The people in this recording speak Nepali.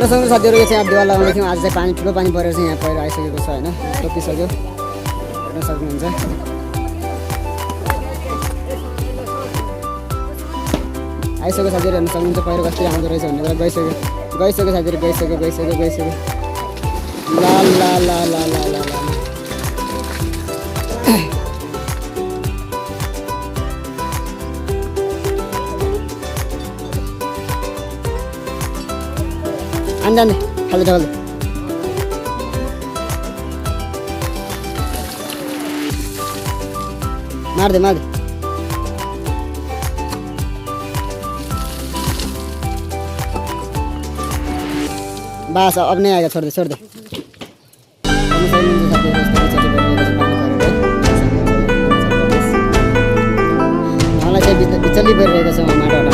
हेर सँगै साथीहरू यो चाहिँ दिवाल लगाउँदै थियौँ। आज चाहिँ पानी ठुलो पानी परेर चाहिँ यहाँ पहिरो आइसकेको छ होइन, टोकिसक्यो, हेर्न सक्नुहुन्छ। आइसक्यो साथीहरू, हेर्न सक्नुहुन्छ पहिरो कसरी आउँदो रहेछ भन्ने कुरा। गइसक्यो साथीहरू, गइसक्यो। ला ला ला ला ला ला ला जाने खाली ढल मार दे बस अब नहीं आएगा, छोड़ दे मलाई चाहिँ बिचल्ली परिरहेको छ माटो